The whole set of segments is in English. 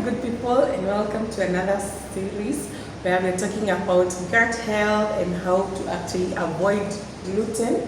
good people, and welcome to another series where we're talking about gut health and how to actually avoid gluten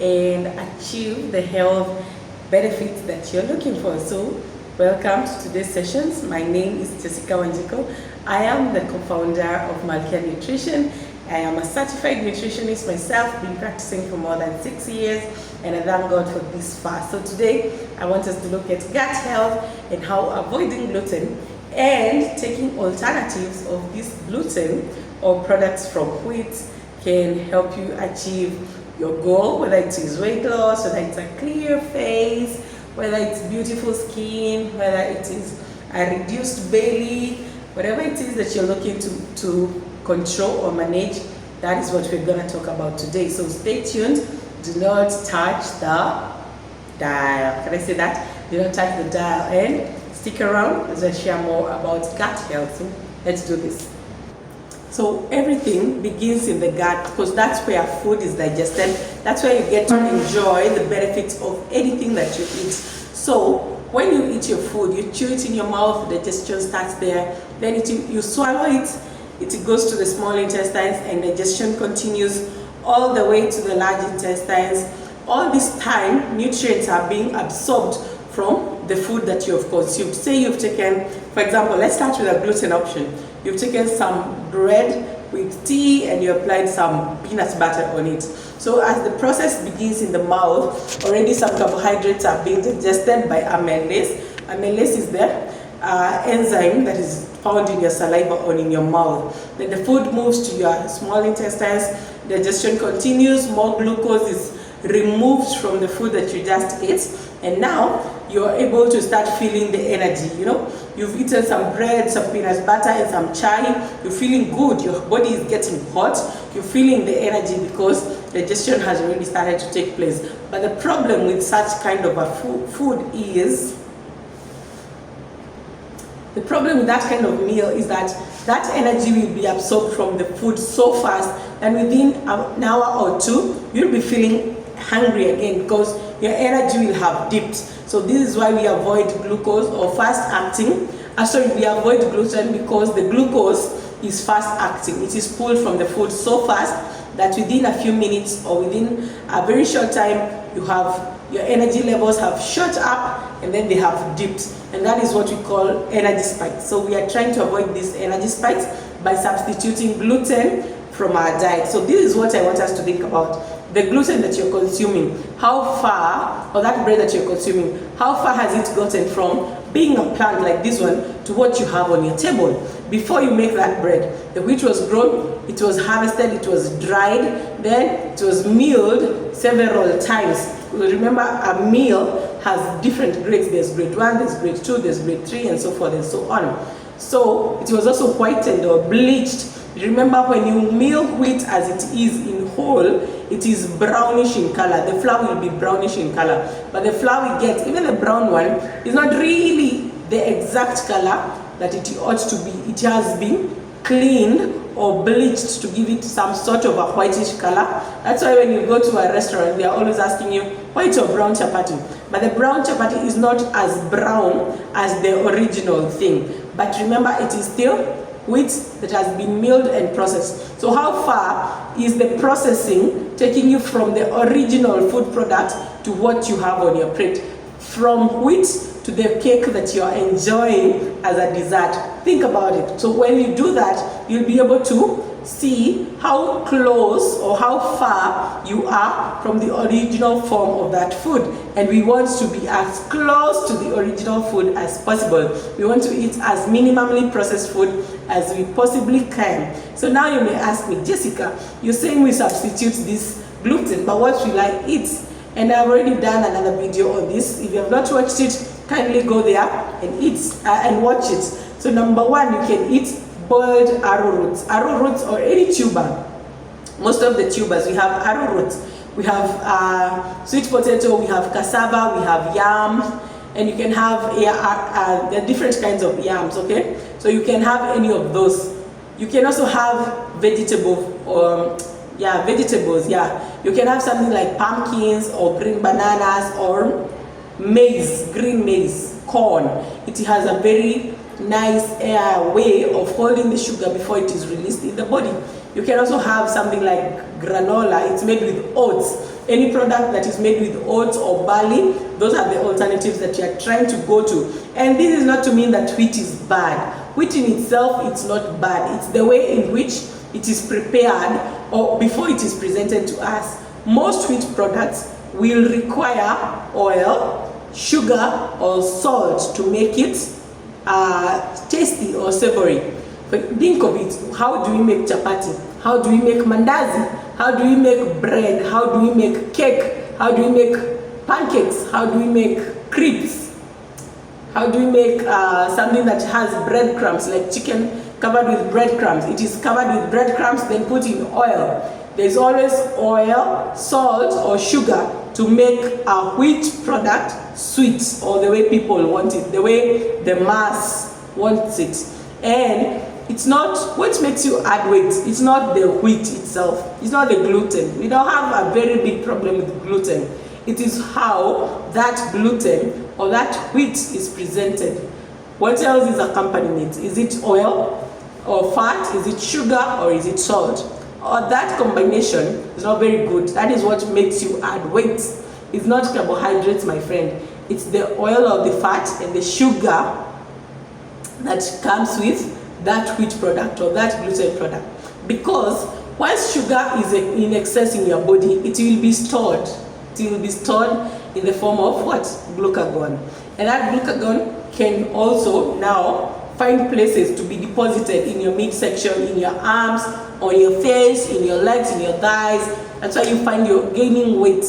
and achieve the health benefits that you're looking for. So welcome to today's sessions. My name is Jessica Wanjiko. I am the co-founder of Malkia Nutrition. I am a certified nutritionist myself, been practicing for more than 6 years, and I thank God for this far. So today I want us to look at gut health and how avoiding gluten and taking alternatives of this gluten or products from wheat can help you achieve your goal, whether it is weight loss, whether it's a clear face, whether it's beautiful skin, whether it is a reduced belly, whatever it is that you're looking to control or manage. That is what we're going to talk about today. So stay tuned. Do not touch the dial. Can I say that? Do not touch the dial and stick around as I share more about gut health. So let's do this. So everything begins in the gut because that's where food is digested. That's where you get to enjoy the benefits of anything that you eat. So when you eat your food, you chew it in your mouth, the digestion starts there. Then you swallow it. It goes to the small intestines and digestion continues all the way to the large intestines. All this time, nutrients are being absorbed from the food that you have consumed. Say you've taken, for example, let's start with a gluten option. You've taken some bread with tea and you applied some peanut butter on it. So as the process begins in the mouth, already some carbohydrates are being digested by amylase. Amylase is the enzyme that is found in your saliva or in your mouth. Then the food moves to your small intestines, digestion continues, more glucose is removed from the food that you just ate, and now you're able to start feeling the energy. You know, you've eaten some bread, some peanut butter and some chai, you're feeling good, your body is getting hot, you're feeling the energy because digestion has already started to take place. But the problem with such kind of a food is, the problem with that kind of meal is that that energy will be absorbed from the food so fast, and within an hour or two, you'll be feeling hungry again because your energy will have dipped. So this is why we avoid glucose or fast acting. We avoid gluten because the glucose is fast acting. It is pulled from the food so fast that within a few minutes or within a very short time, your energy levels have shot up and then they have dipped, and that is what we call energy spikes. So we are trying to avoid these energy spikes by substituting gluten from our diet. So this is what I want us to think about. The gluten that you're consuming, how far, or that bread that you're consuming, how far has it gotten from being a plant like this one to what you have on your table? Before you make that bread, the wheat was grown, it was harvested, it was dried, then it was milled several times. Remember, a meal has different grades. There's grade 1, there's grade 2, there's grade 3, and so forth and so on. So it was also whitened or bleached. Remember, when you mill wheat as it is in whole, it is brownish in color. The flour will be brownish in color. But the flour we get, even the brown one, is not really the exact color that it ought to be. It has been cleaned or bleached to give it some sort of a whitish color. That's why when you go to a restaurant, they are always asking you, white or brown chapati? But the brown chapati is not as brown as the original thing. But remember, it is still wheat that has been milled and processed. So how far is the processing taking you from the original food product to what you have on your plate? From wheat to the cake that you are enjoying as a dessert. Think about it. So when you do that, you'll be able to see how close or how far you are from the original form of that food. And we want to be as close to the original food as possible. We want to eat as minimally processed food as we possibly can. So now you may ask me, Jessica, you're saying we substitute this gluten, but what will I eat? And I've already done another video on this. If you have not watched it, kindly go there and eat and watch it. So number one, you can eat boiled arrowroots or any tuber. Most of the tubers, we have arrowroots, we have sweet potato, we have cassava, we have yams, and you can have there are different kinds of yams. Okay, so you can have any of those. You can also have vegetables. You can have something like pumpkins or green bananas or maize, green maize, corn. It has a very nice way of holding the sugar before it is released in the body. You can also have something like granola. It's made with oats. Any product that is made with oats or barley, those are the alternatives that you are trying to go to. And this is not to mean that wheat is bad. Wheat in itself, it's not bad. It's the way in which it is prepared or before it is presented to us. Most wheat products will require oil, sugar, or salt to make it tasty or savory. But think of it, how do we make chapati? How do we make mandazi? How do we make bread? How do we make cake? How do we make pancakes? How do we make crepes? How do we make something that has breadcrumbs, like chicken covered with breadcrumbs? It is covered with breadcrumbs, then put in oil. There's always oil, salt, or sugar to make a wheat product sweet, or the way people want it, the way the mass wants it. And it's not what makes you add weight. It's not the wheat itself. It's not the gluten. We don't have a very big problem with gluten. It is how that gluten or that wheat is presented. What else is accompanying it? Is it oil or fat? Is it sugar or is it salt? Or that combination is not very good. That is what makes you add weight. It's not carbohydrates, my friend. It's the oil or the fat and the sugar that comes with that wheat product or that gluten product. Because once sugar is in excess in your body, it will be stored. It will be stored in the form of what? Glucagon. And that glucagon can also now find places to be deposited in your midsection, in your arms, on your face, in your legs, in your thighs. That's why you find you're gaining weight.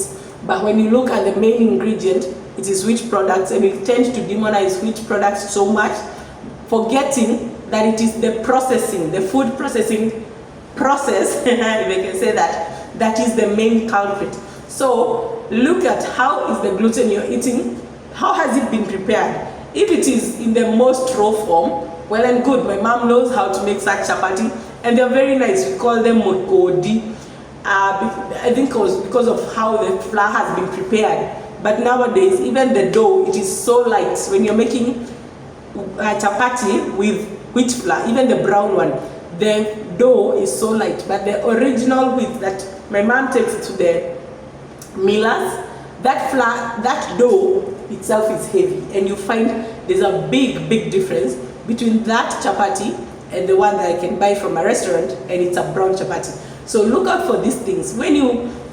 But when you look at the main ingredient, it is wheat products, and we tend to demonize wheat products so much, forgetting that it is the processing, the food processing process, if I can say that, that is the main culprit. So look at how is the gluten you're eating, how has it been prepared? If it is in the most raw form, well and good. My mom knows how to make such chapati, and they're very nice. We call them mokodi. I think it was because of how the flour has been prepared. But nowadays, even the dough, it is so light. When you're making chapati with wheat flour, even the brown one, the dough is so light. But the original wheat that my mom takes to the millers, that flour, that dough itself is heavy, and you find there's a big difference between that chapati and the one that I can buy from a restaurant, and it's a brown chapati. So look out for these things when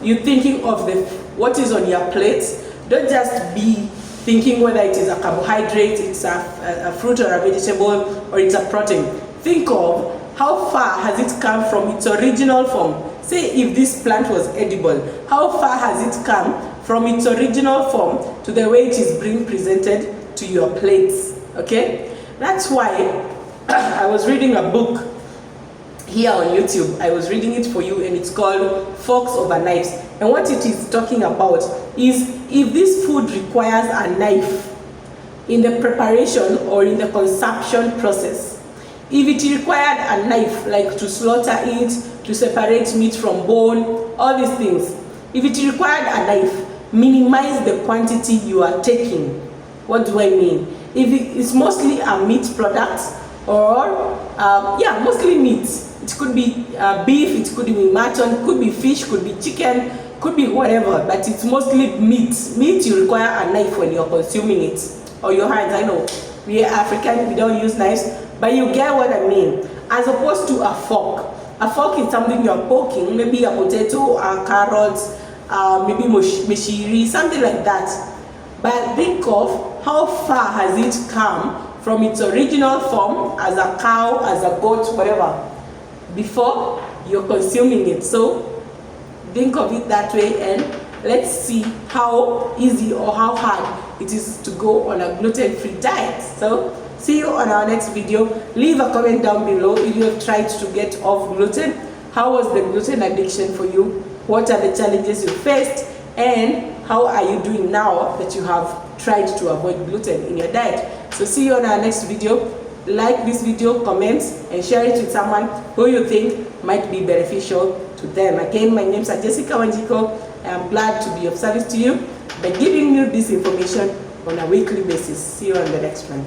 you're thinking of what is on your plate. Don't just be thinking whether it is a carbohydrate, it's a fruit or a vegetable, or it's a protein. Think of how far has it come from its original form. Say if this plant was edible, how far has it come from its original form to the way it is being presented to your plates? Okay, that's why I was reading a book here on YouTube. I was reading it for you, and it's called Forks Over Knives. And what it is talking about is if this food requires a knife in the preparation or in the consumption process, if it required a knife, like to slaughter it, to separate meat from bone, all these things, if it required a knife, minimize the quantity you are taking. What do I mean? If it's mostly a meat product, or mostly meat. It could be beef, it could be mutton, could be fish, could be chicken, could be whatever, but it's mostly meat. Meat, you require a knife when you're consuming it, or your hands. I know we are African, we don't use knives, but you get what I mean. As opposed to a fork. A fork is something you're poking, maybe a potato, a carrot, maybe mishiri, something like that. But think of how far has it come from its original form as a cow, as a goat, whatever, before you're consuming it. So think of it that way, and let's see how easy or how hard it is to go on a gluten-free diet. So see you on our next video. Leave a comment down below if you have tried to get off gluten. How was the gluten addiction for you? What are the challenges you faced? And how are you doing now that you have tried to avoid gluten in your diet? So see you on our next video. Like this video, comment, and share it with someone who you think might be beneficial to them. Again, my name is Jessica Wanjiko. I am glad to be of service to you by giving you this information on a weekly basis. See you on the next one.